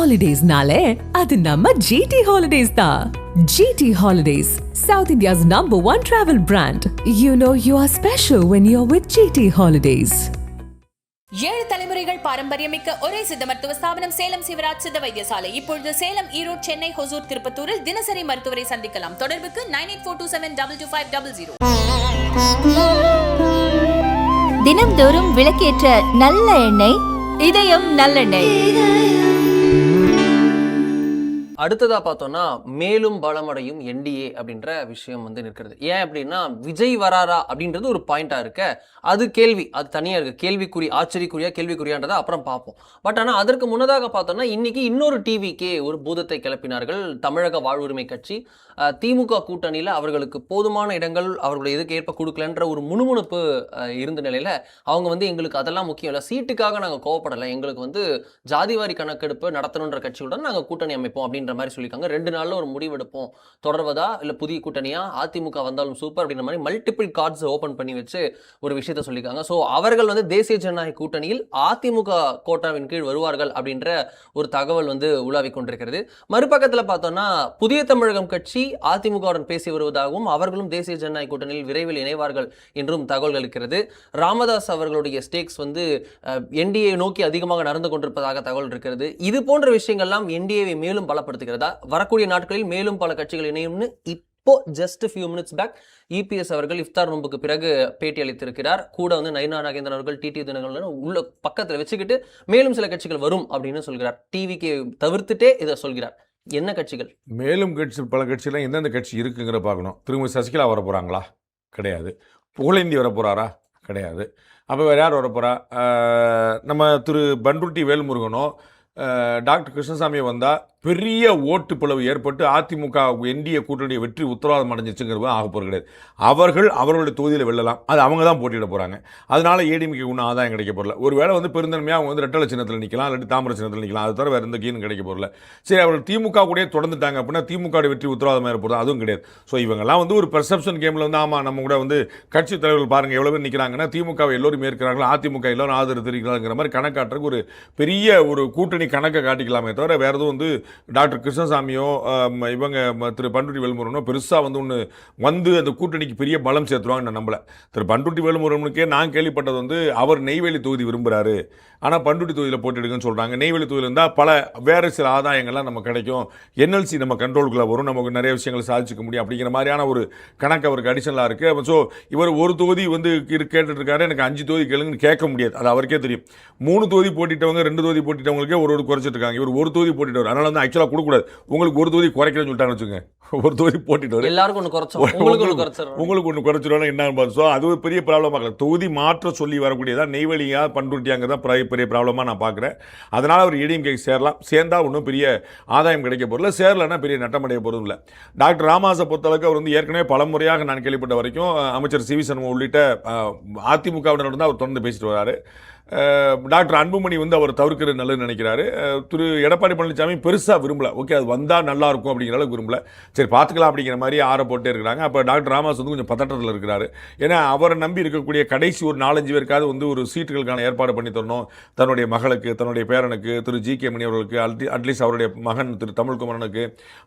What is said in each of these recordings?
Holidays-nale, adu namma GT Holidays da. GT Holidays, South India's #1 travel brand. You know you are special when you're with GT Holidays. 7 தலைமுறைகள் பாரம்பரியமிக்க ஒரே சித்த மருத்துவ ஸ்தாபனம் சேலம் சிவராஜ் சித்த வைத்தியசாலை. இப்பொழுது சேலம், ஈரோடு, சென்னை, ஹொசூர், திருப்பத்தூரில் தினசரி மருத்துவரை சந்திக்கலாம். தொடர்புக்கு 9842722500. தினம்தோறும் விளக்கேற்ற நல்ல எண்ணெய், இதயம் நல்லெண்ணெய். அடுத்ததா பார்த்தோம்னா மேலும் பலமடையும் என்டிஏ அப்படின்ற விஷயம் வந்து நிற்கிறது. ஏன் அப்படின்னா விஜய் வராரா அப்படின்றது ஒரு பாயிண்டா இருக்க, அது கேள்வி, அது தனியா இருக்கு. கேள்விக்குறி, ஆச்சரியக்குரியா கேள்விக்குறியான்றதை அப்புறம் பார்ப்போம். பட் ஆனால் அதற்கு முன்னதாக பார்த்தோம்னா இன்னைக்கு இன்னொரு டிவிக்கே ஒரு பூதத்தை கிளப்பினார்கள் தமிழக வாழ்வுரிமை கட்சி. திமுக கூட்டணியில் அவர்களுக்கு போதுமான இடங்கள் அவர்களுடைய இதுக்கு ஏற்ப கொடுக்கலன்ற ஒரு முணுமுணுப்பு இருந்த நிலையில அவங்க வந்து எங்களுக்கு அதெல்லாம் முக்கியம் இல்லை, சீட்டுக்காக நாங்கள் கோவப்படலை, எங்களுக்கு வந்து ஜாதிவாரி கணக்கெடுப்பு நடத்தணுன்ற கட்சியுடன் நாங்கள் கூட்டணி அமைப்போம் அப்படின்ற மாதிரி சொல்லியிருக்காங்க. 2 நாள்ல ஒரு முடிவெடுப்போம், தொடர்வதா இல்லை புதிய கூட்டணியா, அதிமுக வந்தாலும் சூப்பர் அப்படின்ற மாதிரி மல்டிபிள் கார்ட்ஸ் ஓப்பன் பண்ணி வச்சு ஒரு விஷயத்த சொல்லியிருக்காங்க. ஸோ அவர்கள் வந்து தேசிய ஜனநாயக கூட்டணியில் அதிமுக கோட்டாவின் கீழ் வருவார்கள் அப்படின்ற ஒரு தகவல் வந்து உலாவிக் கொண்டிருக்கிறது. மறுபக்கத்தில் பார்த்தோம்னா புதிய தமிழகம் கட்சி அதிமுகவுடன் பேசி வருவதாகவும் அவர்களும் தேசிய ஜனநாயக கூட்டணியில் விரைவில் இணைவார்கள் என்றும் தகவல்கள் இருக்கிறது. ராமதாஸ் அவர்களுடைய ஸ்டேக்ஸ் வந்து என்டிஏ நோக்கி அதிகமாக நடந்து கொண்டிருப்பதாக தகவல் இருக்கிறது. இது போன்ற விஷயங்கள்லாம் என்டிஏவை மேலும் பலப்படுத்துகிறதா, வரக்கூடிய நாட்களில் மேலும் பல கட்சிகள் இணையும்னு இப்போ just few minutes back EPS அவர்கள் இஃப்தார் நோன்புக்கு பிறகு பேட்டி அளித்திருக்கிறார். கூட வந்து நயினா நாகேந்திரன் அவர்கள் டிடி தினகரன் உள்ள பக்கத்தில் வச்சுக்கிட்டு மேலும் சில கட்சிகள் வரும் அப்படின்னு சொல்கிறார். டிவிக்கு தவிர்த்துட்டே இதை சொல்கிறார். என்ன கட்சிகள்? மேலும் பல கட்சிகள் எந்தெந்த கட்சி இருக்குங்கிற பார்க்கணும். திரும்ப சசிகலா வர போகிறாங்களா? கிடையாது. புகழேந்தி வர போகிறாரா? கிடையாது. அப்போ வேறு யார் வர போகிறா? நம்ம திரு பண்ருட்டி வேல்முருகனோ டாக்டர் கிருஷ்ணசாமி வந்தால் பெரிய ஓட்டு பிளவு ஏற்பட்டு அதிமுக என்டிஏ கூட்டணியை வெற்றி உத்தரவாதம் அடைஞ்சிச்சுங்கிறது ஆக போகிறது கிடையாது. அவர்களுடைய தொகுதியில் வெல்லலாம், அது அவங்க தான் போட்டியிட போகிறாங்க. அதனால ஏடிஎம்கே ஒன்றும் ஆதாயம் கிடைக்க போகல. ஒரு வேளை வந்து பெருந்தன்மையாக அவங்க வந்து ரெட்டலை சின்னத்தில் நிற்கலாம், இல்லாட்டி தாமிர சின்னத்தில் நிற்கலாம், அது தவிர வேறு எந்த கீனும் கிடைக்க போகல. சரி, அவர்கள் திமுக கூட தொடர்ந்துட்டாங்க அப்படின்னா திமுக வெற்றி உத்தரவாதம் ஏற்படுது, அதுவும் கிடையாது. ஸோ இவங்கெல்லாம் வந்து ஒரு பெர்செப்ஷன் கேமில் வந்து ஆமாம் நம்ம கூட வந்து கட்சி தலைவர்கள் பாருங்கள் எவ்வளோ பேர் நிற்கிறாங்கன்னா திமுகவை எல்லோரும் ஏற்கிறாங்களா, அதிமுக எல்லோரும் ஆதரவு தெரிவிக்கிறாங்கிற மாதிரி கணக்காட்டுறதுக்கு ஒரு பெரிய ஒரு கூட்டணி கணக்கை காட்டிக்கலாமே தவிர வேறு எதுவும் வந்து டாக்டர் கிருஷ்ணசாமியோ இவங்க திரு பண்ருட்டி வேல்முருகனோ பெருசாக வந்து அந்த கூட்டணிக்கு பெரிய பலம் சேர்த்துருவாங்க நான் நம்பலை. திரு பண்ருட்டி வேல்முருகனுக்கே நான் கேள்விப்பட்டது வந்து அவர் நெய்வேலி தொகுதி விரும்புகிறாரு, ஆனால் பண்ருட்டி தொகுதியில் போட்டிடுங்கன்னு சொல்கிறாங்க. நெய்வேலி தொகுதியில் இருந்தால் பல வேறு சில ஆதாயங்கள்லாம் நம்ம கிடைக்கும், என்எல்சி நம்ம கண்ட்ரோலுக்குள்ளே வரும், நமக்கு நிறைய விஷயங்களை சாதிச்சிக்க முடியும் அப்படிங்கிற மாதிரியான ஒரு கணக்கு அவருக்கு அடிஷனலாக இருக்குது. ஸோ இவர் ஒரு தொகுதி வந்து கேட்டுருக்காரு, எனக்கு 5 தொகுதி கேளுங்கன்னு கேட்க முடியாது, அது அவருக்கே தெரியும். 3 தொகுதி போட்டிட்டவங்க 2 தொகுதி போட்டிட்டவங்களுக்கே ஒரு குறைச்சிட்டு இருக்காங்க, இவர் ஒரு தொகுதி போட்டிட்டவர். அதனால வந்து ஆக்சுவலாக கொடுக்கூடாது, உங்களுக்கு ஒரு தொகுதி குறைக்கிறேன்னு சொல்லிட்டான்னு வச்சுங்க, ஒரு தொகுதி போட்டிட்டு எல்லாருக்கும் உங்களுக்கு ஒன்று குறைச்சிடுவாங்க என்னன்னு பார்த்து. ஸோ அது ஒரு பெரிய ப்ராப்ளமாக இல்லை. தொகுதி மாற்ற சொல்லி வரக்கூடியதான் நெய்வேலியா பண்ருட்டியாங்க தான் பெரிய ப்ராப்ளமாக நான் பார்க்குறேன். அதனால் அவர் ஏடிஎம்கேக்கு சேரலாம், சேர்ந்தால் ஒன்றும் பெரிய ஆதாயம் கிடைக்க போகிறதில்ல, சேரலைன்னா பெரிய நட்டமடைய போகிறதும் இல்லை. டாக்டர் ராமதாஸை பொறுத்தளவுக்கு அவர் வந்து ஏற்கனவே பல முறையாக நான் கேள்விப்பட்ட வரைக்கும் அமைச்சர் சிவி சண்முகம் உள்ளிட்ட அதிமுகவினர் அவர் தொடர்ந்து பேசிட்டு வராரு. டாக்டர் அன்புமணி வந்து அவர் தவிர்க்கிறது நல்லதுன்னு நினைக்கிறாரு. திரு எடப்பாடி பழனிசாமி பெருசாக விரும்பல, ஓகே அது வந்தால் நல்லாயிருக்கும் அப்படிங்கிற அளவுக்கு விரும்பல, சரி பார்த்துக்கலாம் அப்படிங்கிற மாதிரி ஆற போட்டே இருக்கிறாங்க. அப்போ டாக்டர் ராமதாஸ் வந்து கொஞ்சம் பதட்டத்தில் இருக்கிறாரு. ஏன்னா அவரை நம்பி இருக்கக்கூடிய கடைசி ஒரு 4-5 பேருக்காவது வந்து ஒரு சீட்டுகளுக்கான ஏற்பாடு பண்ணி தரணும், தன்னுடைய மகளுக்கு, தன்னுடைய பேரனுக்கு, திரு ஜி.கே. மணி அவர்களுக்கு, அட்லீஸ்ட் அவருடைய மகன் திரு தமிழ்குமரனுக்கு,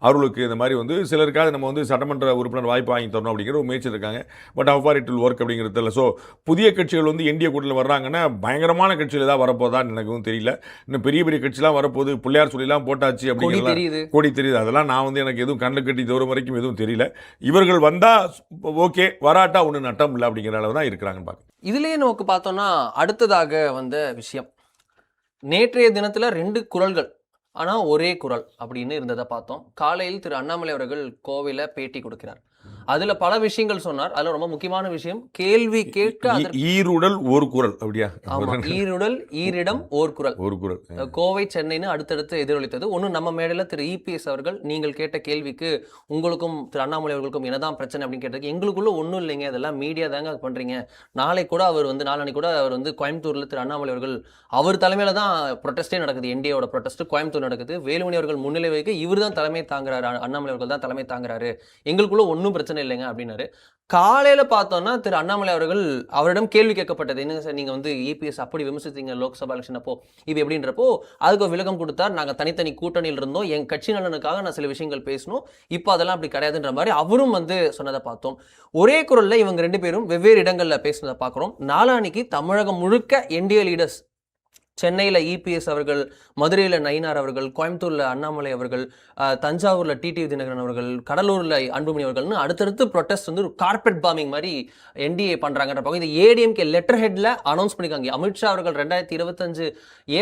அவர்களுக்கு இந்த மாதிரி வந்து சிலருக்காவது நம்ம வந்து சட்டமன்ற உறுப்பினர் வாய்ப்பு வாங்கி தரணும் அப்படிங்கிற ஒரு முயற்சி இருக்காங்க. But how it will work அப்படிங்கிறது இல்லை. ஸோ புதிய கட்சிகள் வந்து என்டிஏ கூட்டணியில் வர்றாங்கன்னா பயங்கர கட்சியில் தான் வரப்போதான் எனக்கும் தெரியல. இன்னும் பெரிய பெரிய கட்சிலாம் வரப்போது, பிள்ளையார் சொல்லிலாம் போட்டாச்சு அப்படிங்கிறது கோடி தெரியுது. அதெல்லாம் நான் வந்து எனக்கு எதுவும் கண்ணு கட்டி தோறும் வரைக்கும் எதுவும் தெரியல. இவர்கள் வந்தா ஓகே, வராட்டா ஒன்று நட்டம் இல்லை அப்படிங்கிற அளவு தான் இருக்கிறாங்கன்னு பார்க்க. இதுலேயே நமக்கு பார்த்தோம்னா அடுத்ததாக வந்த விஷயம், நேற்றைய தினத்தில் 2 குரல்கள் ஆனால் ஒரே குரல் அப்படின்னு இருந்ததை பார்த்தோம். காலையில் திரு அண்ணாமலை அவர்கள் கோவையில் பேட்டி கொடுக்கிறார். அதுல பல விஷயங்கள் சொன்னார். அதுல ரொம்ப முக்கியமான விஷயம், கேள்வி கேட்க ஈருடல் ஒரு குரல். அப்படியா? ஆமா, ஈருடல் ஈரிடம் ஒரு குரல். கோவை சென்னைன்னு அடுத்தடுத்து எதிரொலித்தது. ஒன்று நம்ம மேடையில் திரு இபிஎஸ் அவர்கள் நீங்கள் கேட்ட கேள்விக்கு உங்களுக்கும் திரு அண்ணாமலை அவர்களுக்கும் என்னதான் பிரச்சனை அப்படின்னு கேட்டதுக்கு எங்களுக்குள்ள ஒன்றும் இல்லைங்க, அதெல்லாம் மீடியா தாங்க பண்றீங்க. நாளைக்கு கூட அவர் வந்து நாளைக்கு கூட அவர் வந்து கோயம்புத்தூர்ல திரு அண்ணாமலை அவர்கள் அவர் தலைமையில தான் ப்ரொடெஸ்டே நடக்குது, என்டிஏவோட ப்ரொடெஸ்ட் கோயம்புத்தூர் நடக்குது. வேலுமணி அவர்கள் முன்னிலை வைக்க இவர் தான் தலைமை தாங்குறாரு, அண்ணாமலை அவர்கள் தான் தலைமை தாங்குறாரு, எங்களுக்குள்ள ஒன்றும் பிரச்சனை பிரச்சனை இல்லைங்க அப்படின்னாரு. காலையில பார்த்தோம்னா திரு அண்ணாமலை அவரிடம் கேள்வி கேட்கப்பட்டது, என்னங்க சார் நீங்க வந்து இபிஎஸ் அப்படி விமர்சித்தீங்க லோக்சபா எலெக்ஷன் அப்போ, இது எப்படின்றப்போ அதுக்கு விளக்கம் கொடுத்தார். நாங்க தனித்தனி கூட்டணியில் இருந்தோம், என் கட்சி நலனுக்காக நான் சில விஷயங்கள் பேசணும், இப்போ அதெல்லாம் அப்படி கிடையாதுன்ற மாதிரி அவரும் வந்து சொன்னதை பார்த்தோம். ஒரே குரல்ல இவங்க 2 பேரும் வெவ்வேறு இடங்கள்ல பேசுனதை பார்க்குறோம். நாளானிக்கு தமிழகம் முழுக்க என்டிஏ லீடர்ஸ், சென்னையில் இபிஎஸ் அவர்கள், மதுரையில் நயினார் அவர்கள், கோயம்புத்தூரில் அண்ணாமலை அவர்கள், தஞ்சாவூரில் டிடிவி தினகரன் அவர்கள், கடலூரில் அன்புமணி அவர்கள்னு அடுத்தடுத்து ப்ரொட்டஸ்ட் வந்து ஒரு கார்பெட் பாம்பிங் மாதிரி என்டிஏ பண்ணுறாங்கன்ற பக்கம். இது ஏடிஎம்கே லெட்டர் ஹெட்டில் அனௌன்ஸ் பண்ணியிருக்காங்க. அமித்ஷா அவர்கள் 2025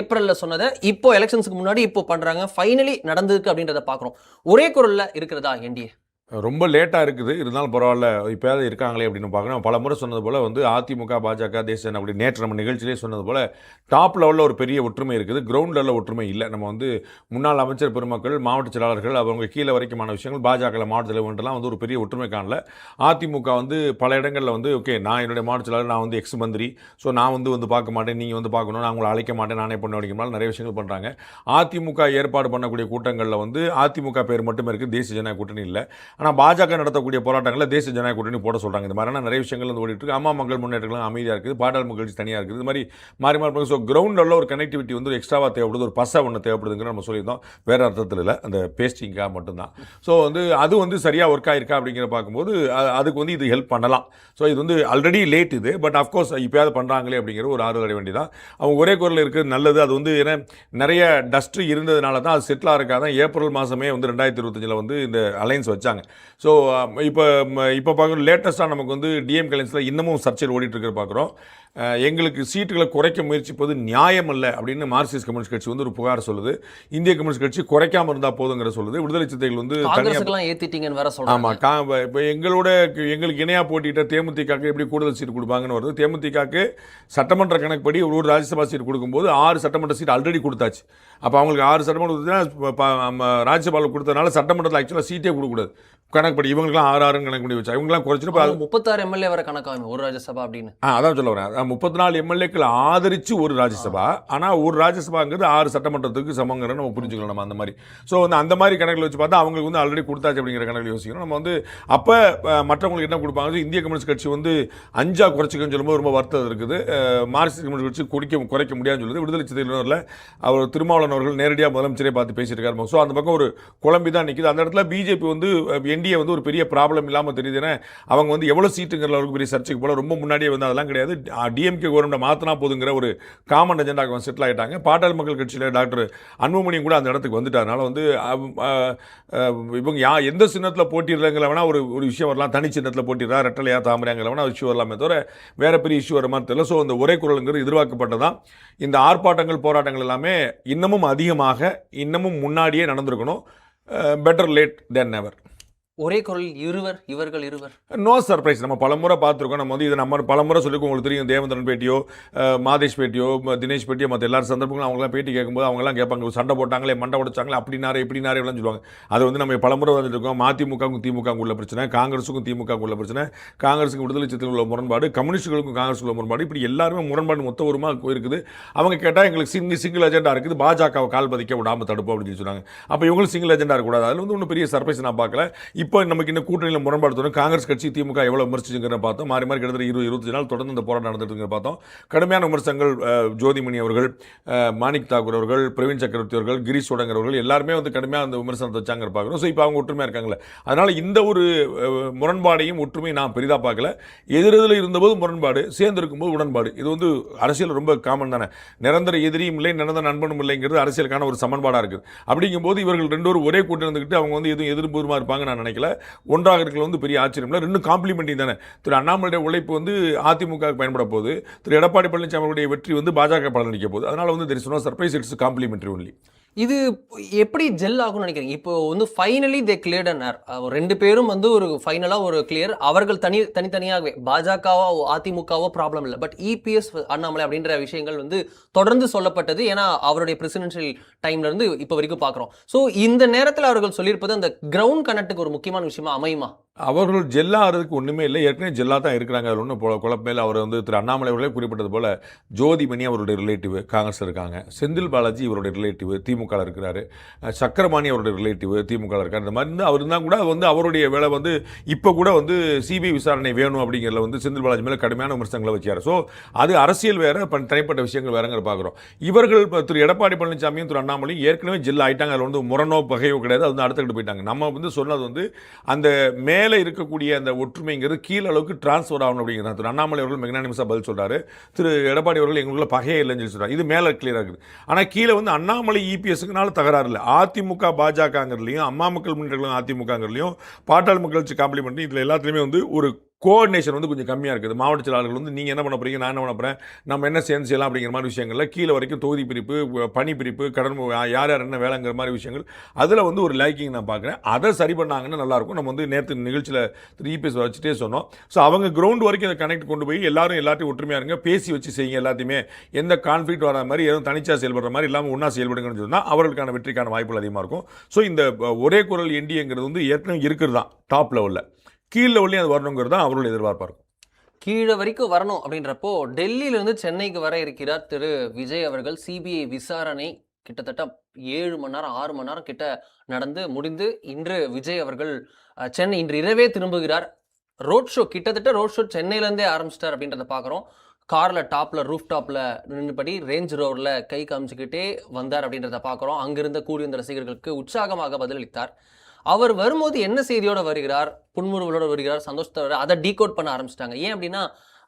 ஏப்ரலில் சொன்னதை இப்போ எலெக்ஷன்ஸுக்கு முன்னாடி இப்போ பண்ணுறாங்க. ஃபைனலி நடந்திருக்கு அப்படின்றத பார்க்குறோம். ஒரே குரலில் இருக்கிறதா என்டிஏ? ரொம்ப லேட்டாக இருக்குது, இருந்தாலும் பரவாயில்ல இப்போயாவது இருக்காங்களே அப்படின்னு பார்க்கணும். பல முறை சொன்னது போல் வந்து அதிமுக, பாஜக, தேசிய அப்படி நேற்று நம்ம நிகழ்ச்சியிலே சொன்னது போல் டாப் லெவலில் ஒரு பெரிய ஒற்றுமை இருக்குது, கிரவுண்ட் லெவலில் ஒற்றுமை இல்லை. நம்ம வந்து முன்னாள் அமைச்சர் பெருமக்கள், மாவட்ட செயலாளர்கள், அவங்க கீழே வரைக்குமான விஷயங்கள், பாஜக மாவட்ட தலைவர்கள்லாம் வந்து ஒரு பெரிய ஒற்றுமை காணல. அதிமுக வந்து பல இடங்களில் வந்து ஓகே நான் என்னுடைய மாவட்ட செயலாளர், நான் வந்து எக்ஸ் மந்திரி, ஸோ நான் வந்து பார்க்க மாட்டேன், நீங்கள் வந்து பார்க்கணும், நான் உங்களை அழைக்க மாட்டேன், நானே பண்ண வைக்கணும், நிறைய விஷயங்கள் பண்ணுறாங்க. அதிமுக ஏற்பாடு பண்ணக்கூடிய கூட்டங்களில் வந்து அதிமுக பேர் மட்டுமே இருக்குது, தேசிய ஜனநாயக கூட்டணி இல்லை. ஆனால் பாஜக நடத்தக்கூடிய போராட்டங்களில் தேசிய ஜனநாயக கூட்டணி போட சொல்கிறாங்க. இந்த மாதிரியான நிறைய விஷயங்கள் வந்து ஓடிட்டு இருக்கு. அம்மா மக்கள் முன்னேற்றங்களும் அமைதியாக இருக்குது, பாட்டாளி மக்கள் கட்சி தனியாக இருக்குது. இது மாதிரி மாறி மாறி. ஸோ கிரவுண்ட் லெவலில் ஒரு கனெக்டிவிட்டி வந்து எக்ஸ்ட்ராவாக தேவைப்படுது, ஒரு பசை ஒன்று தேவைப்படுதுங்கிற நம்ம சொல்லியிருந்தோம். வேறு அர்த்தத்தில் இல்லை, அந்த பேஸ்டிங்காக மட்டும்தான். ஸோ வந்து அது வந்து சரியாக ஒர்க் ஆகிருக்கா அப்படிங்கிற பார்க்கும்போது அதுக்கு வந்து இது ஹெல்ப் பண்ணலாம். ஸோ இது வந்து ஆல்ரெடி லேட் இது, பட் அஃப்கோர்ஸ் இப்போயாவது பண்ணுறாங்களே அப்படிங்கிற ஒரு ஆறுதல் அடைய வேண்டியதான். அவங்க ஒரே குரலில் இருக்குது, நல்லது. அது வந்து ஏன்னா நிறைய டஸ்ட்டு இருந்ததுனால தான் அது செட்டில் ஆகிறக்காக ஏப்ரல் மாதமே வந்து 2025 வந்து இந்த அலைன்ஸ் வச்சாங்க. ஸோ இப்போ பார்க்குறோம் லேட்டஸ்ட்டாக நமக்கு வந்து டிஎம்கே அலைன்ஸில் இன்னமும் சர்ச்சையில் ஓடிட்டுருக்கிற பார்க்குறோம். எங்களுக்கு சீட்டுகளை குறைக்க முயற்சிப்பது நியாயம் அல்ல அப்படின்னு மார்க்சிஸ்ட் கம்யூனிஸ்ட் கட்சி வந்து ஒரு புகார் சொல்லுது. இந்திய கம்யூனிஸ்ட் கட்சி குறைக்காமல் இருந்தால் போதுங்கிற சொல்லுது. விடுதலை சிறுத்தைகள் வந்து ஆமாம், இப்போ எங்களுக்கு இணையாக போட்டிட்ட தேமுதிகக்கு எப்படி கூடுதல் சீட்டு கொடுப்பாங்கன்னு வருது. தேமுதிகக்கு சட்டமன்ற கணக்குப்படி ஒரு ராஜ்யசபா சீட் கொடுக்கும்போது 6 சட்டமன்ற சீட் ஆல்ரெடி கொடுத்தாச்சு. அப்போ அவங்களுக்கு 6 சட்டமன்ற கொடுத்தா ராஜ்யசபாவில் கொடுத்ததுனால சட்டமன்றத்தில் ஆக்சுவலாக சீட்டே கொடுக்கக்கூடாது கணக்குப்படி. இவங்களுக்குலாம் 6 கணக்கு பண்ணி வச்சா, இவங்களாம் குறைச்சிட்டு 36 எம்எல்ஏ வர கணக்காகும் ஒரு ராஜ்யசபா அப்படின்னு. அதான் சொல்ல வரேன். 34 எம்எல்ஏக்கள் ஆதரிச்சு ஒரு ராஜ்யசபா, ஆனால் ஒரு ராஜ்யசபாங்கிறது 6 சட்டமன்றத்துக்கு சமங்கிறத நம்ம புரிஞ்சுக்கலாம் நம்ம அந்த மாதிரி. ஸோ வந்து அந்த மாதிரி கணக்கில் வச்சு பார்த்தா அவங்களுக்கு வந்து ஆல்ரெடி கொடுத்தாச்சு அப்படிங்கிற கணக்கில் யோசிக்கணும் நம்ம வந்து. அப்போ மற்றவங்களுக்கு என்ன கொடுப்பாங்க, இந்திய கம்யூனிஸ்ட் கட்சி வந்து 5 குறைச்சிக்கன்னு சொல்லும்போது ரொம்ப வருத்தம் இருக்குது. மார்க்சிஸ்ட் கம்யூனிஸ்ட் கட்சி குறைக்க முடியாதுன்னு சொல்லுது. விடுதலை சிறுத்தைகளில் அவர் திருமாவளவன் அவர்கள் நேரடியாக முதலமைச்சரே பார்த்து பேசியிருக்காரு. ஸோ அந்த பக்கம் ஒரு குழம்பி தான் நிற்குது. அந்த இடத்துல பிஜேபி வந்து என்டிஏ வந்து ஒரு பெரிய ப்ராப்ளம் இல்லாமல் தெரியுது. ஏன்னா அவங்க வந்து எவ்வளோ சீட்டுங்கிற அளவுக்கு பெரிய சர்ச்சைக்கு போல ரொம்ப முன்னாடியே வந்து அதெல்லாம் கிடையாது. டிஎம்கே கவர்மெண்ட் மாற்றினா போதுங்கிற ஒரு காமன் அஜெண்டாக செட்டில் ஆகிட்டாங்க. பாட்டாளி மக்கள் கட்சியில் டாக்டர் அன்புமணியும் கூட அந்த இடத்துக்கு வந்துட்டாருனால வந்து இவங்க எந்த சின்னத்தில் போட்டிடுறாங்கள வேணா ஒரு விஷயம் வரலாம், தனி சின்னத்தில் போட்டிடுறா, ரெட்டலையா தாமரையாங்கள வேணா இஷ்யூ வரலாமே தவிர வேற பெரிய இஷ்யூ வர மாதிரி தெரியல. ஸோ அந்த ஒரே குரலுங்கிறது எதிர்பார்க்கப்பட்டதான். இந்த ஆர்ப்பாட்டங்கள் போராட்டங்கள் எல்லாமே இன்னமும் அதிகமாக இன்னமும் முன்னாடியே நடந்திருக்கணும். பெட்டர் லேட் தென் நெவர். ஒரே குரல் இவர்கள் இருவர் நோ சர்ப்ரைஸ். நம்ம பலமுறை பார்த்துருக்கோம். நம்ம வந்து இதை நம்ம பலமுறை சொல்லியிருக்கோம். உங்களுக்கு தெரியும், தேவேந்திரன் பேட்டியோ, மாதேஷ் பேட்டியோ, தினேஷ் பேட்டியோ, மற்ற எல்லாரும் சந்தர்ப்பங்களும் அவங்களாம் பேட்டி கேட்கும்போது அவங்களாம் கேட்பாங்க, சண்டை போட்டாங்களே, மண்டை உடைச்சாங்களே, அப்படினாரே இப்படினாரே எல்லாம் சொல்லுவாங்க. அதை வந்து நம்ம பலமுறை வந்துருக்கோம். மதிமுகவுக்கும் திமுகவுக்கும் உள்ள பிரச்சனை, காங்கிரஸுக்கும் திமுகவுக்கும் உள்ள பிரச்சனை, காங்கிரஸுக்கு விடுதலை சிறுத்தைகள் உள்ள முரண்பாடு, கம்யூனிஸ்டுகளுக்கும் காங்கிரஸுக்கு உள்ள முரண்பாடு, இப்படி எல்லாருமே முரண்பாடு மொத்த உருமாக இருக்குது. அவங்க கேட்டால் எங்களுக்கு சிங்கிள் அஜெண்டா இருக்குது, பாஜகவை கால் பதிக்க விடாமல் தடுப்போம் அப்படின்னு சொன்னாங்க. அப்போ இவங்களுக்கு சிங்கிள் அஜெண்டா இருக்கக்கூடாது. அதில் வந்து ஒன்றும் பெரிய சர்ப்ரைஸ் நான் பார்க்கல. இப்போ நமக்கு இந்த கூட்டணியில் முரண்பாடு தோணும். காங்கிரஸ் கட்சி திமுக எவ்வளவு விமர்சிச்சுங்கிற பார்த்தோம். மாறி மாறி கிட்டத்தட்ட 20-25 நாள் தொடர்ந்து இந்த போராட்டம் நடந்துட்டு பார்த்தோம். கடுமையான விமர்சனங்கள் ஜோதிமணி அவர்கள், மாணிக் தாக்கூர் அவர்கள், பிரவீன் சக்கரவர்த்தி அவர்கள், கிரீஷ் சோடங்கர் அவர்கள் எல்லாருமே வந்து கடுமையாக அந்த விமர்சனத்தை வச்சாங்க பார்க்குறோம். ஸோ இப்போ அவங்க ஒற்றுமையாக இருக்காங்களே, அதனால் இந்த ஒரு முரண்பாடையும் ஒற்றுமையை நான் பெரிதாக பார்க்கல. எதிரெதில் இருந்தபோது முரண்பாடு, சேர்ந்து இருக்கும்போது உடன்பாடு. இது வந்து அரசியல் ரொம்ப காமன் தானே. நிரந்தர எதிரியும் இல்லை, நிரந்தர நண்பனும் இல்லைங்கிறது அரசியலுக்கான ஒரு சமன்பாடாக இருக்குது. அப்படிங்கும்போது இவர்கள் 2 பேரும் ஒரே கூட்டம் இருந்துக்கிட்டு அவங்க வந்து எதுவும் எதிர்ப்புறமாக இருப்பாங்க நான் நினைக்கல. ஒன்றாக இருக்கிறது வந்து பெரிய ஆச்சரியம் இல்லை. 2 காம்ப்ளிமெண்டிங் தானே. திரு அண்ணாமலையுடைய உழைப்பு வந்து அதிமுக பயன்பட போகுது, திரு எடப்பாடி பழனிசாமியுடைய வெற்றி வந்து பாஜக பலனளிக்க போகுது. அதனால வந்து there is no surprise, it's complimentary only. இது எப்படி ஜெல் ஆகும்னு நினைக்கிறீங்க? இப்போ வந்து finally they cleared an air. 2 பேரும் வந்து ஒரு ஃபைனலாக ஒரு கிளியர். அவர்கள் தனித்தனியாகவே, பாஜகவோ அதிமுகவோ ப்ராப்ளம் இல்லை. பட் இபிஎஸ் அண்ணாமலை அப்படின்ற விஷயங்கள் வந்து தொடர்ந்து சொல்லப்பட்டது. ஏன்னா அவருடைய பிரசிடென்ஷியல் டைம்ல இருந்து இப்போ வரைக்கும் பார்க்குறோம். ஸோ இந்த நேரத்தில் அவர்கள் சொல்லியிருப்பது அந்த கிரவுண்ட் கனெக்டுக்கு ஒரு முக்கியமான விஷயமா அமையுமா? அவர்கள் ஜெல்லாகிறதுக்கு ஒன்றுமே இல்லை, ஏற்கனவே ஜெல்லாக தான் இருக்கிறாங்க. அதில் ஒன்றும் குழப்பமே இல்லை. அவர் வந்து திரு அண்ணாமலை அவர்களே குறிப்பிட்டது போல் ஜோதிமணி அவருடைய ரிலேட்டிவ் காங்கிரஸ் இருக்காங்க, செந்தில் பாலாஜி இவருடைய ரிலேட்டிவ் திமுக இருக்கிறாரு, சக்கரபாணி அவருடைய ரிலேட்டிவ் திமுக இருக்கார். இந்த மாதிரி இருந்து அவர் இருந்தால் கூட வந்து அவருடைய வேலை வந்து இப்போ கூட வந்து சிபிஐ விசாரணை வேணும் அப்படிங்கிறத வந்து செந்தில் பாலாஜி மேலே கடுமையான விமர்சனங்களை வச்சார். ஸோ அது அரசியல் வேறு, தனிப்பட்ட விஷயங்கள் வேறுங்கிற பார்க்குறோம். இவர்கள் இப்போ திரு எடப்பாடி பழனிசாமியும் திரு அண்ணாமலையும் ஏற்கனவே ஜெல் ஆகிட்டாங்க. அதில் வந்து முரணோ பகையோ கிடையாது. அது வந்து அடுத்துக்கிட்டு போயிட்டாங்க. நம்ம வந்து சொன்னது வந்து அந்த மேலே இருக்கக்கூடிய அந்த ஒற்றுமைங்கிறது கீழ் அளவுக்கு டிரான்ஸ்ஃபர் ஆகணும் அப்படிங்கிறார். திரு அண்ணாமலை அவர்கள் மெக்னானிமஸாக பதில் சொல்றாரு. திரு எடப்பாடி அவர்கள் எங்களுக்குள்ள பகையே இல்லைன்னு சொல்லி சொல்றாரு. இது மேலே கிளியராக இருக்குது. ஆனால் கீழே வந்து அண்ணாமலை இபிஎஸ்க்குனால தகராறு இல்லை. அதிமுக பாஜகங்கிறதுலையும் அம்மா மக்கள் முன்னேற்றங்களும் அதிமுகங்கிறதுலையும் பாட்டாளி மக்கள் கட்சி காம்ப்ளிமெண்ட் இதில் எல்லாத்துலேயுமே வந்து ஒரு கோஆர்டினேஷன் வந்து கொஞ்சம் கம்மியாக இருக்குது. மாவட்ட செயலாளர்கள் வந்து நீங்கள் என்ன பண்ண போகிறீங்க, நான் என்ன பண்ண போகிறேன், நம்ம என்ன சேர்ந்து செய்யலாம் அப்படிங்கிற மாதிரி விஷயங்களில் கீழே வரைக்கும் தொகுதி பிரிப்பு, பணி பிரிப்பு, கடன் யார் யார் என்ன வேலைங்கிற மாதிரி விஷயங்கள் அதில் வந்து ஒரு லைக்கிங் நான் பார்க்குறேன். அதை சரி பண்ணாங்கன்னா நல்லாயிருக்கும். நம்ம வந்து நேற்று நிகழ்ச்சியில் இபிஎஸ் வச்சுட்டே சொன்னோம். ஸோ அவங்க கிரவுண்ட் வரைக்கும் அதை கனெக்ட் கொண்டு போய் எல்லாத்தையும் ஒற்றுமையாக இருங்க, பேசி வச்சு செய்யுங்க, எல்லாத்தையுமே எந்த கான்ஃப்ளிக்ட் வராத மாதிரி எதுவும் தனிச்சாக செயல்படுற மாதிரி இல்லாமல் ஒன்றா செயல்படுங்கன்னு சொன்னால் அவர்களுக்கான வெற்றிக்கான வாய்ப்புகள் அதிகமாக இருக்கும். ஸோ இந்த ஒரே குரல் என்டிஏங்கிறது வந்து ஏற்கனவே இருக்கிறது தான் டாப் லெவலில். கீழ் லெவல்லையும் அது வரணுங்கிறது தான் அவருடைய எதிர்பார்ப்பாக இருக்கும். கீழே வரைக்கும் வரணும் அப்படின்றப்போ டெல்லியிலிருந்து சென்னைக்கு வர இருக்கிறார் திரு விஜய் அவர்கள். சிபிஐ விசாரணை கிட்டத்தட்ட 7 மணி நேரம் 6 மணி நேரம் கிட்ட நடந்து முடிந்து இன்று விஜய் அவர்கள் சென்னை இன்று இரவே திரும்புகிறார். ரோட் ஷோ சென்னையிலேருந்தே ஆரம்பிச்சிட்டார் அப்படின்றத பார்க்குறோம். காரில் டாப்பில் ரூஃப் டாப்பில் நின்றுபடி ரேஞ்ச் ரோவரில் கை காமிச்சிக்கிட்டே வந்தார் அப்படின்றத பார்க்குறோம். அங்கிருந்த கூடியிருந்த ரசிகர்களுக்கு உற்சாகமாக பதிலளித்தார். அவர் வரும்போது என்ன செய்தியோடு வருகிறார், புன்முறுவலோடு வருகிறார், சந்தோஷத்தோட அதை டீகோட் பண்ண ஆரம்பிச்சிட்டாங்க. ஏன் அப்படின்னா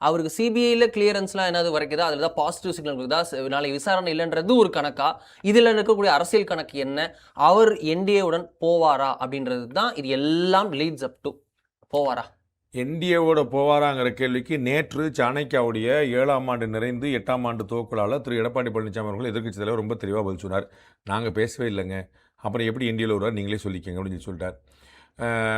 அவருக்கு சிபிஐயில் கிளியரன்ஸ்லாம் என்னது வரைக்குதா, அதில் தான் பாசிட்டிவ் சிக்னல் இருக்குதா, நாளை விசாரணை இல்லைன்றது ஒரு கணக்கா, இதில் இருக்கக்கூடிய அரசியல் கணக்கு என்ன, அவர் என்டிஏவுடன் போவாரா அப்படின்றது தான் இது எல்லாம் லீட்ஸ் அப் டு. போவாரா, என்டிஏவோட போவாராங்கிற கேள்விக்கு நேற்று சாணக்கியாவுடைய 7ஆம் ஆண்டு நிறைந்து 8ஆம் ஆண்டு துவக்கலால் திரு எடப்பாடி பழனிசாமி அவர்கள் எதிர்க்கட்சி தலைவர் ரொம்ப தெளிவாக பதில் சொன்னார். நாங்கள் பேசவே இல்லைங்க, அப்புறம் எப்படி என்டிஏவில் வருவார் நீங்களே சொல்லிக்கங்க அப்படின்னு சொல்லிட்டார்.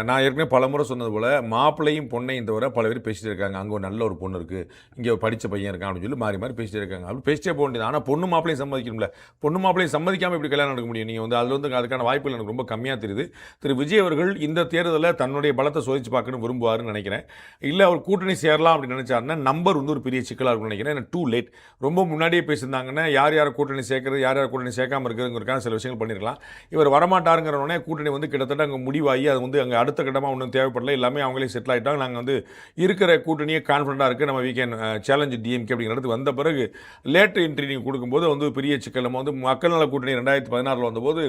நான் ஏற்கனவே பல முறை சொன்னது போல் மாப்பிள்ளையும் பொண்ணையும் தவிர பல பேர் பேசிகிட்டு இருக்காங்க. அங்கே ஒரு நல்ல ஒரு பொண்ணு இருக்குது, இங்கே படித்த பையன் இருக்கான் அப்படின்னு சொல்லி மாறி பேசிகிட்டு இருக்காங்க. அப்படி பேசிட்டே போக வேண்டியது. ஆனால் பொண்ணு மாப்பிள்ளையும் சம்மதிக்கணும்ல. பொண்ணு மாப்பிள்ளையும் சம்மதிக்காமல் இப்படி கல்யாணம் நடக்க முடியும்? நீங்கள் வந்து அதில் வந்து அதுக்கான வாய்ப்புகள் எனக்கு ரொம்ப கம்மியாக தெரியுது. திரு விஜய் அவர்கள் இந்த தேர்தலில் தன்னுடைய பலத்தை சோதித்து பார்க்கணும் விரும்புவார்னு நினைக்கிறேன். இல்லை அவர் கூட்டணி சேரலாம் அப்படின்னு நினச்சாருன்னா நம்பர் வந்து ஒரு பெரிய சிக்கலாக இருக்கும்னு நினைக்கிறேன். எனக்கு டூ லேட். ரொம்ப முன்னாடியே பேசியிருந்தாங்கன்னா யார் யார் கூட்டணி சேர்க்கறது, யார் யார் கூட்டணி சேர்க்காமல் இருக்கிறதுங்கிறதுக்கான சில விஷயங்கள் பண்ணியிருக்கலாம். இவர் வரமாட்டாருங்கிறவனே கூட்டணி வந்து கிட்டத்தட்ட அங்கே முடிவாகி அது வந்து அங்கே அடுத்த கட்டமாக ஒன்றும் தேவைப்படல, எல்லாமே அவங்களே செட்டில் ஆகிட்டாங்க. நாங்கள் வந்து இருக்கிற கூட்டணியே கான்ஃபிடண்டாக இருக்குது, நம்ம வீக்கெண்ட் சேலஞ்சு டிஎம்கே அப்படிங்கிறது வந்த பிறகு லேட் என்ட்ரி நீங்கள் கொடுக்கும்போது வந்து பெரிய சிக்கல். நம்ம வந்து மக்கள் நல கூட்டணி 2016 வந்தபோது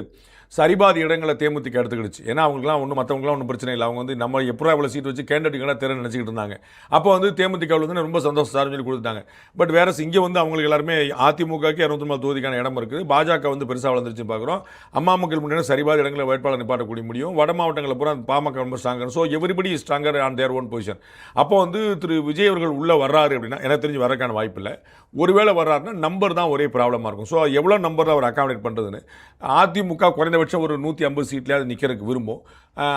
சரிபாதி இடங்களை தேமுதிக எடுத்துக்கிடுச்சு. ஏன்னா அவங்களுக்குலாம் ஒன்றும் மற்றவங்களாம் ஒன்றும் பிரச்சனை இல்லை. அவங்க வந்து நம்ம எப்போ இவ்வளோ சீட் வச்சு கேண்டிடேட்டுகளை திறன் நினச்சிக்கிட்டு இருந்தாங்க. அப்போ வந்து தேமுதிக வந்து ரொம்ப சந்தோஷம் சொல்லி கொடுத்தாங்க. பட் வேற இங்கே வந்து அவங்களுக்கு எல்லாருமே அதிமுகக்கு 204 தொகுதிக்கான இடம் இருக்குது. பாஜக வந்து பெருசாக வளர்ந்துருச்சு பார்க்குறோம். அம்மா மக்கள் முன்னேற்ற சரிபாதி இடங்களை வேட்பாளர் நிப்பாட்டக்கூடிய முடியும். வட மாவட்டங்களில் பூரா பாமக ரொம்ப stronger. So everybody stronger on their own possession. அப்போ வந்து திரு விஜய் அவர்கள் உள்ளே வர்றாரு அப்படின்னா எனக்கு தெரிஞ்சு வரக்கான வாய்ப்பு இல்லை. ஒருவேளை வர்றாருன்னா நம்பர் தான் ஒரே ப்ராப்ளமாக இருக்கும். ஸோ எவ்வளோ நம்பர் அவர் அகாமடேட் பண்ணுறதுன்னு அதிமுக குறைந்தபட்சம் ஒரு 150 சீட்லேயே அது நிற்கிறதுக்கு விரும்பும்.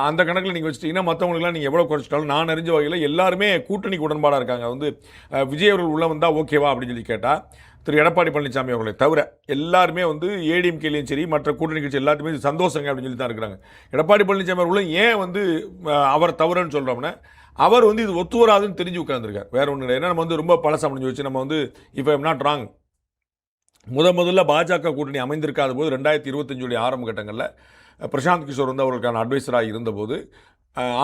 அந்த கணக்கில் நீங்கள் வச்சுட்டிங்கன்னா மற்றவங்களுக்குலாம் நீங்கள் எவ்வளோ குறைச்சிட்டாலும் நான் அறிஞ்ச வகையில் எல்லாருமே கூட்டணிக்கு உடன்பாடாக இருக்காங்க. வந்து விஜய் அவர்கள் உள்ளே வந்தால் ஓகேவா அப்படின்னு சொல்லி கேட்டால் திரு எடப்பாடி பழனிசாமி அவர்களை தவிர எல்லாருமே வந்து ஏடிஎம்கேலையும் சரி மற்ற கூட்டணி கட்சி எல்லாத்துமே சந்தோஷங்க அப்படின்னு சொல்லி தான் இருக்கிறாங்க. எடப்பாடி பழனிசாமி அவர்களும் ஏன் வந்து அவர் தவறுன்னு சொல்கிறோம்னா அவர் வந்து இது ஒத்து வராதுன்னு தெரிஞ்சு உட்கார்ந்துருக்கார். வேற ஒன்றும் இல்லை. ஏன்னா நம்ம வந்து ரொம்ப பழசா முடிஞ்சு வச்சு நம்ம வந்து இப்போ ஐம் நாட் ராங் முதல்ல பாஜக கூட்டணி அமைந்திருக்காத போது 2025 ஆரம்ப கட்டங்களில் பிரசாந்த் கிஷோர் வந்து அவர்களுக்கான அட்வைசராக இருந்தபோது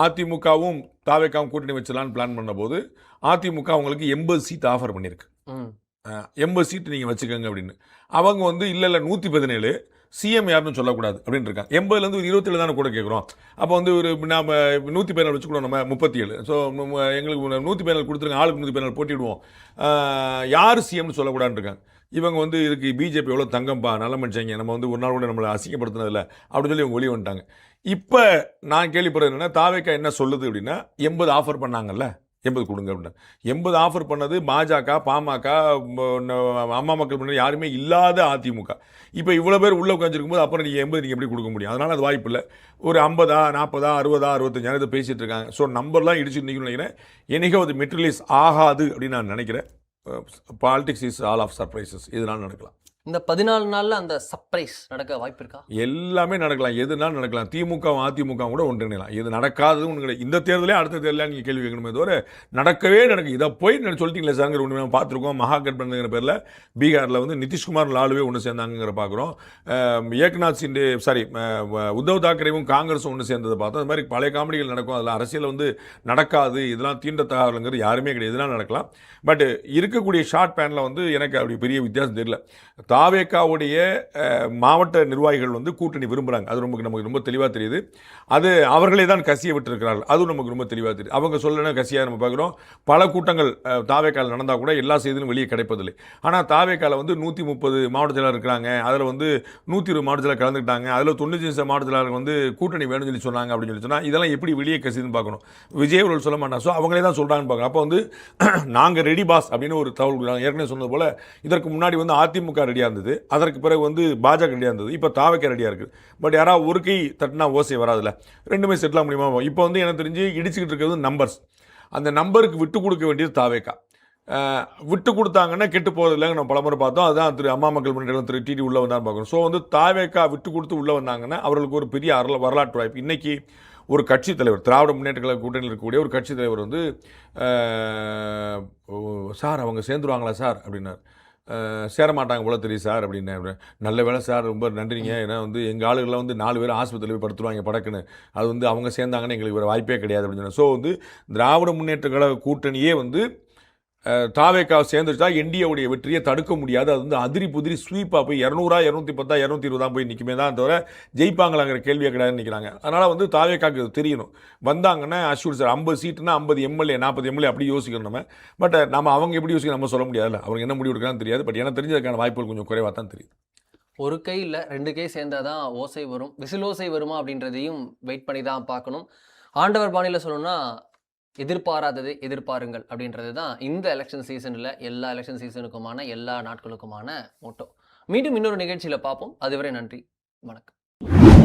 அதிமுகவும் தாவேக்காவும் கூட்டணி வச்சலான்னு பிளான் பண்ணபோது அதிமுக அவங்களுக்கு 80 சீட் ஆஃபர் பண்ணியிருக்கு. 80 சீட்டு நீங்கள் வச்சுக்கோங்க அப்படின்னு. அவங்க வந்து இல்லை 117 சிஎம் யாருன்னு சொல்லக்கூடாது அப்படின்னு இருக்காங்க. 80லேருந்து ஒரு 27 தானே கூட கேட்குறோம். அப்போ வந்து ஒரு நாம் 117 வச்சுக்கூட நம்ம 37. ஸோ எங்களுக்கு 117 கொடுத்துருங்க, ஆளுக்கு 117 போட்டிடுவோம், யார் சிஎம்னு சொல்லக்கூடாதுன்னு இருக்காங்க. இவங்க வந்து இதுக்கு பிஜேபி எவ்வளோ தங்கம்பா நல்ல மனுஷங்க, நம்ம வந்து ஒரு நாள் கூட நம்மளை அசிங்கப்படுத்தினதில்லை அப்படின்னு சொல்லி இவங்க வெளியே வந்துட்டாங்க. இப்போ நான் கேள்விப்படுறது என்னென்னா தாவேக்கா என்ன சொல்லுது அப்படின்னா 80 ஆஃபர் பண்ணாங்கல்ல, 80 கொடுங்க அப்படின்னா 80 ஆஃபர் பண்ணது பாஜக, பாமக, அம்மா மக்கள் முன்னாடி யாருமே இல்லாத அதிமுக. இப்போ இவ்வளோ பேர் உள்ளே உட்காந்துருக்கும் போது அப்புறம் நீங்கள் 80 நீங்கள் எப்படி கொடுக்க முடியும்? அதனால் அது வாய்ப்பு இல்லை. ஒரு 50, 40, 60, 65 இதை பேசிகிட்டு இருக்காங்க. ஸோ நம்பர்லாம் இடிச்சு நிற்கணும்னு நினைக்கிறேன். என்னைக்கோ அது மெட்டீரியலைஸ் ஆகாது அப்படின்னு நான் நினைக்கிறேன். Politics is all of surprises. இதனால் நடக்கலாம். இந்த 14 நாள்ல அந்த சர்ப்ரைஸ் நடக்க வாய்ப்பு இருக்கா? எல்லாமே நடக்கலாம், எதுனாலும் நடக்கலாம். திமுகவும் அதிமுகவும் கூட ஒன்றிணையலாம். இது நடக்காதது ஒன்று கிடையாது. இந்த தேர்தலே அடுத்த தேர்தலாக நீங்கள் கேள்வி கேட்கணுமே தவிர நடக்கவே நடக்கும். இதை போய் சொல்லிட்டீங்களே சார்ங்கிற ஒன்று பார்த்துருக்கோம். மகாகட்பந்தங்கிற பேரில் பீகாரில் வந்து நிதிஷ்குமார் லாலுவே ஒன்று சேர்ந்தாங்கிற பார்க்குறோம். ஏக்நாத் சிண்டே உத்தவ் தாக்கரேவும் காங்கிரஸும் ஒன்று சேர்ந்ததை பார்த்தோம். அது மாதிரி பழைய காமெடிகள் நடக்கும். அதில் அரசியல் வந்து நடக்காது, இதெல்லாம் தீண்டத்தகாதங்கிறது யாருமே கிடையாது. இதெல்லாம் நடக்கலாம். பட் இருக்கக்கூடிய ஷார்ட் பேனில் வந்து எனக்கு அப்படி பெரிய வித்தியாசம் தெரியல. தாவேக்காவுடைய மாவட்ட நிர்வாகிகள் வந்து கூட்டணி விரும்புகிறாங்க. அது நமக்கு ரொம்ப தெளிவாக தெரியுது. அது அவர்களே தான் கசியை விட்டுருக்கிறார்கள். அதுவும் நமக்கு ரொம்ப தெளிவாக தெரியுது. அவங்க சொல்லணும் கசியாக நம்ம பார்க்குறோம். பல கூட்டங்கள் தாவேக்காவில் நடந்தால் கூட எல்லா செய்தியும் வெளியே கிடைப்பதில்லை. ஆனால் தாவேக்காவில் வந்து 130 மாவட்ட செயலாளர் இருக்கிறாங்க. அதில் வந்து 120 மாவட்ட செயலாளர் கலந்துக்கிட்டாங்க. அதில் 95 மாவட்ட செயலாளர் வந்து கூட்டணி வேணும்னு சொல்லி சொன்னாங்க அப்படின்னு சொல்லி சொன்னால் இதெல்லாம் எப்படி வெளியே கசிதுன்னு பார்க்கணும். விஜய் அவர்கள் சொல்ல மாட்டாங்க. ஸோ அவங்களே தான் சொல்கிறாங்கன்னு பார்க்கணும். அப்போ வந்து நாங்கள் ரெடி பாஸ் அப்படின்னு ஒரு தகவல் ஏற்கனவே சொன்னது போல் இதற்கு முன்னாடி வந்து அதிமுக ரெடியாக இருந்தது, அதற்கு பிறகு வந்து பாஜக ரெடியாக இருந்தது, இப்போ தாவேக்கா ரெடியாக இருக்குது. பட் யாராவது ஒரு கை தட்டினா ஓசை வராதுல்ல, ரெண்டுமே செட்டில் முடியுமா? இப்போ வந்து எனக்கு தெரிஞ்சு இடிச்சுக்கிட்டு இருக்கிறது நம்பர்ஸ். அந்த நம்பருக்கு விட்டு கொடுக்க வேண்டியது தாவேக்கா. விட்டு கொடுத்தாங்கன்னா கெட்டு போகிறதில்லைங்க நம்ம பலமுறை பார்த்தோம். அதுதான் திரு அம்மா மக்கள் முன்னேற்றம் திரு டிடி உள்ளே வந்தான்னு பார்க்கணும். ஸோ வந்து தாவேக்கா விட்டு கொடுத்து உள்ளே வந்தாங்கன்னா அவர்களுக்கு ஒரு பெரிய வரலாற்று வாய்ப்பு. இன்றைக்கி ஒரு கட்சி தலைவர், திராவிட முன்னேற்ற கழக கூட்டணியில் இருக்கக்கூடிய ஒரு கட்சி தலைவர் வந்து சார் அவங்க சேர்ந்துருவாங்களா சார் அப்படின்னார். சேரமாட்டாங்க போல தெரியும் சார் அப்படின்னு. நல்ல வேலை சார், ரொம்ப நன்றிங்க. ஏன்னா வந்து எங்கள் ஆளுகளில் வந்து 4 பேர் ஆஸ்பத்திரியில் போய் படுத்துருவாங்க படக்குன்னு. அது வந்து அவங்க சேர்ந்தாங்கன்னு எங்களுக்கு வேறு வாய்ப்பே கிடையாது அப்படின்னு சொன்னாங்க. ஸோ வந்து திராவிட முன்னேற்ற கழக கூட்டணியே வந்து தாவேக்கா சேர்ந்துட்டா என்டிஏவுடைய வெற்றியை தடுக்க முடியாது. அது வந்து அதிரி புதிரி ஸ்வீப்பாக போய் 200 210 220 போய் நிற்குமே தான் தவிர ஜெயிப்பாங்களாங்கிற கேள்வியை கிடையாதுன்னு நிற்கிறாங்க. அதனால் வந்து தாவேக்காக்கு தெரியணும். வந்தாங்கன்னா அஷ்யூர் சார் 50 சீட்டுனா 50 எம்எல்ஏ 40 எம்எல்ஏ அப்படி யோசிக்கணும் நம்ம. பட் நம்ம அவங்க எப்படி யோசிக்க நம்ம சொல்ல முடியாதுல்ல. அவங்க என்ன முடிவு எடுக்கிறான்னு தெரியாது. பட் எனக்கு தெரிஞ்சதுக்கான வாய்ப்புகள் கொஞ்சம் குறைவாக தான் தெரியுது. ஒரு கை இல்லை 2 கை சேர்ந்தால் தான் ஓசை வரும். விசிலோசை வருமா அப்படின்றதையும் வெயிட் பண்ணி தான் பார்க்கணும். ஆண்டவர் பாணியில் சொல்லணும்னா எதிர்பாராததை எதிர்பாருங்கள் அப்படின்றது தான் இந்த எலெக்ஷன் சீசனில் எல்லா எலெக்ஷன் சீசனுக்குமான எல்லா நாட்களுக்குமான மோட்டோ. மீண்டும் இன்னொரு நிகழ்ச்சியில் பார்ப்போம். அதுவரை நன்றி, வணக்கம்.